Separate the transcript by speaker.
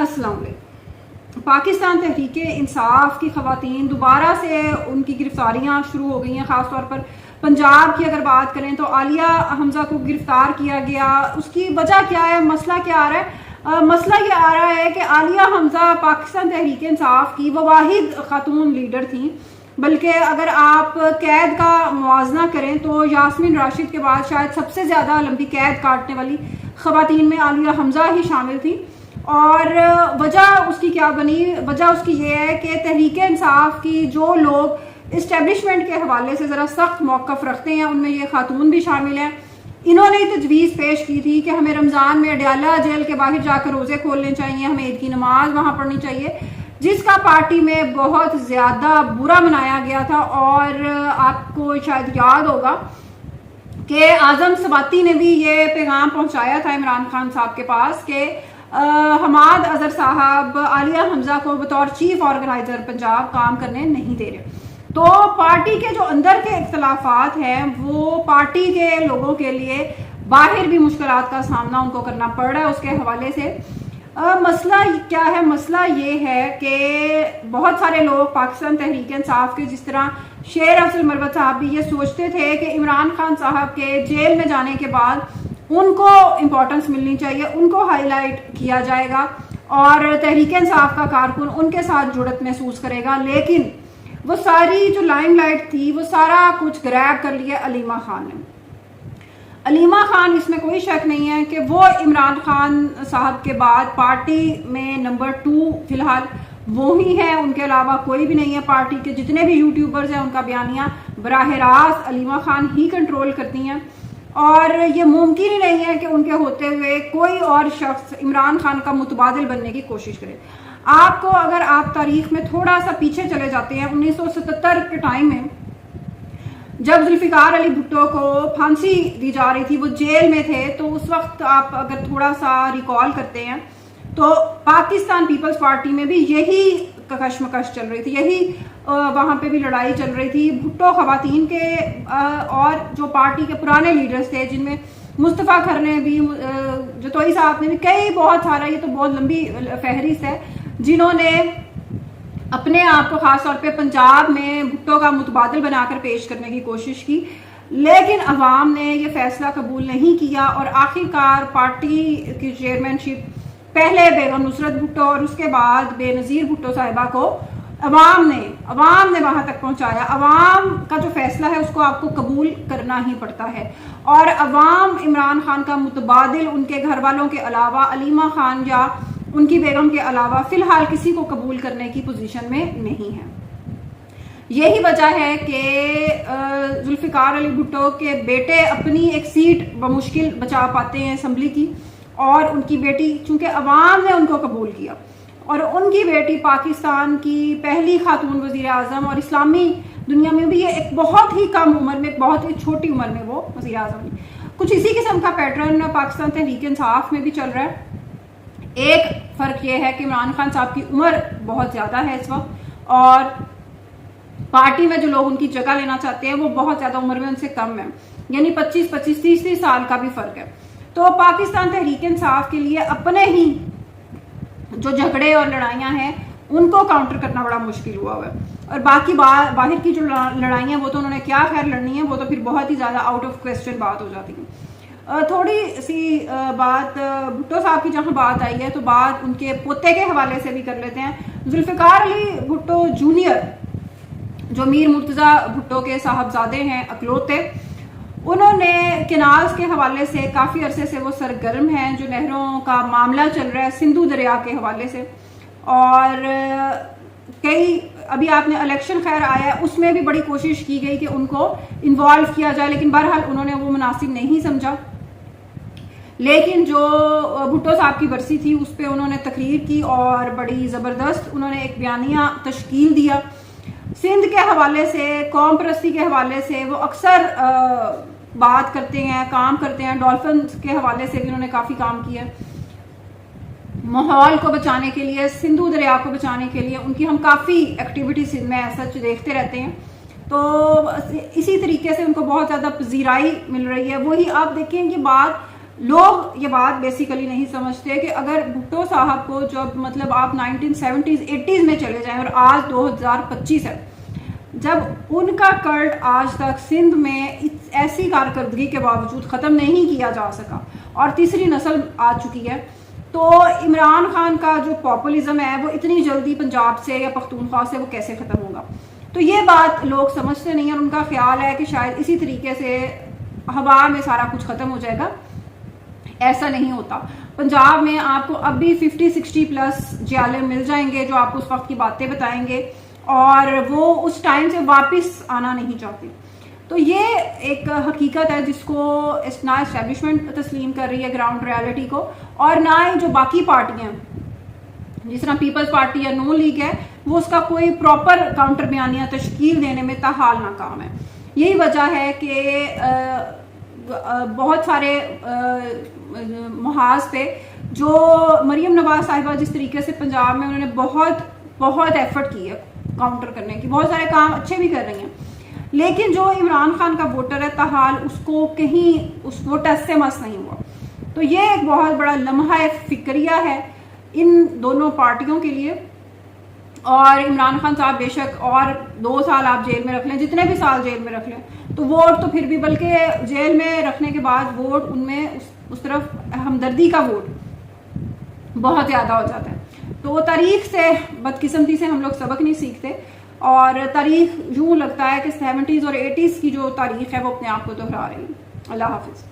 Speaker 1: السلام علیکم۔ پاکستان تحریک انصاف کی خواتین دوبارہ سے ان کی گرفتاریاں شروع ہو گئی ہیں۔ خاص طور پر پنجاب کی اگر بات کریں تو عالیہ حمزہ کو گرفتار کیا گیا۔ اس کی وجہ کیا ہے؟ مسئلہ کیا آ رہا ہے؟ مسئلہ یہ آ رہا ہے کہ عالیہ حمزہ پاکستان تحریک انصاف کی وہ واحد خاتون لیڈر تھیں، بلکہ اگر آپ قید کا موازنہ کریں تو یاسمین راشد کے بعد شاید سب سے زیادہ لمبی قید کاٹنے والی خواتین میں عالیہ حمزہ ہی شامل تھی۔ اور وجہ اس کی کیا بنی؟ وجہ اس کی یہ ہے کہ تحریک انصاف کی جو لوگ اسٹیبلشمنٹ کے حوالے سے ذرا سخت موقف رکھتے ہیں ان میں یہ خاتون بھی شامل ہیں۔ انہوں نے تجویز پیش کی تھی کہ ہمیں رمضان میں اڈیالہ جیل کے باہر جا کر روزے کھولنے چاہیے، ہمیں عید کی نماز وہاں پڑھنی چاہیے، جس کا پارٹی میں بہت زیادہ برا منایا گیا تھا۔ اور آپ کو شاید یاد ہوگا کہ اعظم سواتی نے بھی یہ پیغام پہنچایا تھا عمران خان صاحب کے پاس کہ حماد اظہر صاحب عالیہ حمزہ کو بطور چیف آرگنائزر پنجاب کام کرنے نہیں دے رہے۔ تو پارٹی کے جو اندر کے اختلافات ہیں وہ پارٹی کے لوگوں کے لیے باہر بھی مشکلات کا سامنا ان کو کرنا پڑ رہا ہے۔ اس کے حوالے سے مسئلہ کیا ہے؟ مسئلہ یہ ہے کہ بہت سارے لوگ پاکستان تحریک انصاف کے، جس طرح شیر افضل مروت صاحب بھی یہ سوچتے تھے کہ عمران خان صاحب کے جیل میں جانے کے بعد ان کو امپورٹنس ملنی چاہیے، ان کو ہائی لائٹ کیا جائے گا اور تحریک انصاف کا کارکن ان کے ساتھ جڑت محسوس کرے گا۔ لیکن وہ ساری جو لائم لائٹ تھی وہ سارا کچھ گریب کر لیا علیمہ خان نے۔ علیمہ خان، اس میں کوئی شک نہیں ہے کہ وہ عمران خان صاحب کے بعد پارٹی میں نمبر 2 فی الحال وہی ہے، ان کے علاوہ کوئی بھی نہیں ہے۔ پارٹی کے جتنے بھی یوٹیوبرز ہیں ان کا بیانیہ براہ راست علیمہ خان ہی کنٹرول کرتی ہیں، اور یہ ممکن ہی نہیں ہے کہ ان کے ہوتے ہوئے کوئی اور شخص عمران خان کا متبادل بننے کی کوشش کرے۔ آپ کو اگر آپ تاریخ میں تھوڑا سا پیچھے چلے جاتے ہیں 1977 کے ٹائم میں جب ذوالفقار علی بھٹو کو پھانسی دی جا رہی تھی، وہ جیل میں تھے، تو اس وقت آپ اگر تھوڑا سا ریکال کرتے ہیں تو پاکستان پیپلز پارٹی میں بھی یہی کشمکش چل رہی تھی، یہی وہاں پہ بھی لڑائی چل رہی تھی۔ بھٹو خواتین کے اور جو پارٹی کے پرانے لیڈرز تھے، جن میں مصطفیٰ کھر نے بھی، جتوئی صاحب نے بھی، کئی بہت سارا، یہ تو بہت لمبی فہرست ہے، جنہوں نے اپنے آپ کو خاص طور پہ پنجاب میں بھٹو کا متبادل بنا کر پیش کرنے کی کوشش کی، لیکن عوام نے یہ فیصلہ قبول نہیں کیا اور آخرکار پارٹی کی چیئرمین شپ پہلے بیگم نصرت بھٹو اور اس کے بعد بے نظیر بھٹو صاحبہ کو عوام نے وہاں تک پہنچایا۔ عوام کا جو فیصلہ ہے اس کو آپ کو قبول کرنا ہی پڑتا ہے، اور عوام عمران خان کا متبادل ان کے گھر والوں کے علاوہ، علیمہ خان یا ان کی بیگم کے علاوہ فی الحال کسی کو قبول کرنے کی پوزیشن میں نہیں ہے۔ یہی وجہ ہے کہ ذوالفقار علی بھٹو کے بیٹے اپنی ایک سیٹ بمشکل بچا پاتے ہیں اسمبلی کی، اور ان کی بیٹی چونکہ عوام نے ان کو قبول کیا، اور ان کی بیٹی پاکستان کی پہلی خاتون وزیر اعظم، اور اسلامی دنیا میں بھی یہ ایک بہت ہی کم عمر میں، بہت ہی چھوٹی عمر میں وہ وزیر اعظم ہوئی۔ کچھ اسی قسم کا پیٹرن پاکستان تحریک انصاف میں بھی چل رہا ہے۔ ایک فرق یہ ہے کہ عمران خان صاحب کی عمر بہت زیادہ ہے اس وقت، اور پارٹی میں جو لوگ ان کی جگہ لینا چاہتے ہیں وہ بہت زیادہ عمر میں ان سے کم ہے، یعنی 25 30 سال کا بھی فرق ہے۔ تو پاکستان تحریک انصاف کے لیے اپنے ہی جو جھگڑے اور لڑائیاں ہیں ان کو کاؤنٹر کرنا بڑا مشکل ہوا ہے، اور باقی باہر کی جو لڑائیاں ہیں وہ تو انہوں نے کیا خیر لڑنی ہے، وہ تو پھر بہت ہی زیادہ آؤٹ آف کوسچن بات ہو جاتی ہے۔ تھوڑی سی بات بھٹو صاحب کی جہاں بات آئی ہے تو بات ان کے پوتے کے حوالے سے بھی کر لیتے ہیں۔ ذوالفقار علی بھٹو جونیئر، جو میر مرتضیٰ بھٹو کے صاحبزادے ہیں اکلوتے، انہوں نے کینالز کے حوالے سے کافی عرصے سے وہ سرگرم ہیں، جو نہروں کا معاملہ چل رہا ہے سندھو دریا کے حوالے سے، اور کئی ابھی آپ نے الیکشن خیر آیا ہے اس میں بھی بڑی کوشش کی گئی کہ ان کو انوالو کیا جائے، لیکن بہرحال انہوں نے وہ مناسب نہیں سمجھا۔ لیکن جو بھٹو صاحب کی برسی تھی اس پہ انہوں نے تقریر کی اور بڑی زبردست انہوں نے ایک بیانیہ تشکیل دیا۔ سندھ کے حوالے سے، قوم پرستی کے حوالے سے وہ اکثر بات کرتے ہیں، کام کرتے ہیں۔ ڈولفنز کے حوالے سے بھی انہوں نے کافی کام کیا، ماحول کو بچانے کے لیے، سندھو دریا کو بچانے کے لیے ان کی ہم کافی ایکٹیویٹیز سندھ میں ایسا دیکھتے رہتے ہیں۔ تو اسی طریقے سے ان کو بہت زیادہ پذیرائی مل رہی ہے۔ وہی آپ دیکھیں یہ بات لوگ یہ بات بیسیکلی نہیں سمجھتے کہ اگر بھٹو صاحب کو جب مطلب آپ 1970s 80s میں چلے جائیں اور آج 2025 ہے، جب ان کا کلٹ آج تک سندھ میں ایسی کارکردگی کے باوجود ختم نہیں کیا جا سکا اور تیسری نسل آ چکی ہے، تو عمران خان کا جو پاپولزم ہے وہ اتنی جلدی پنجاب سے یا پختونخوا سے وہ کیسے ختم ہوگا؟ تو یہ بات لوگ سمجھتے نہیں ہیں، اور ان کا خیال ہے کہ شاید اسی طریقے سے ہوا میں سارا کچھ ختم ہو جائے گا. ایسا نہیں ہوتا. پنجاب میں آپ کو اب بھی 50-60 پلس جیالے مل جائیں گے جو آپ کو اس وقت کی باتیں بتائیں گے، اور وہ اس ٹائم سے واپس آنا نہیں چاہتے. تو یہ ایک حقیقت ہے جس کو نہ اسٹیبلشمنٹ تسلیم کر رہی ہے گراؤنڈ ریالٹی کو، اور نہ ہی جو باقی پارٹیاں جس طرح پیپلز پارٹی یا نو لیگ ہے وہ اس کا کوئی پراپر کاؤنٹر بیانیہ تشکیل دینے میں تاحال ناکام ہے. یہی وجہ ہے کہ بہت سارے محاذ پہ جو مریم نواز صاحبہ جس طریقے سے پنجاب میں انہوں نے بہت ایفرٹ کی ہے کاؤنٹر کرنے کی، بہت سارے کام اچھے بھی کر رہی ہیں، لیکن جو عمران خان کا ووٹر ہے تاحال اس کو کہیں اس وہ ٹچ سے مس نہیں ہوا. تو یہ ایک بہت بڑا لمحہ فکریہ ہے ان دونوں پارٹیوں کے لیے. اور عمران خان صاحب بے شک اور 2 سال آپ جیل میں رکھ لیں، جتنے بھی سال جیل میں رکھ لیں، تو ووٹ تو پھر بھی، بلکہ جیل میں رکھنے کے بعد ووٹ ان میں اس طرف ہمدردی کا ووٹ بہت زیادہ ہو جاتا ہے. تو تاریخ سے بدقسمتی سے ہم لوگ سبق نہیں سیکھتے، اور تاریخ یوں لگتا ہے کہ 70s اور 80s کی جو تاریخ ہے وہ اپنے آپ کو دہرا رہی ہے. اللہ حافظ.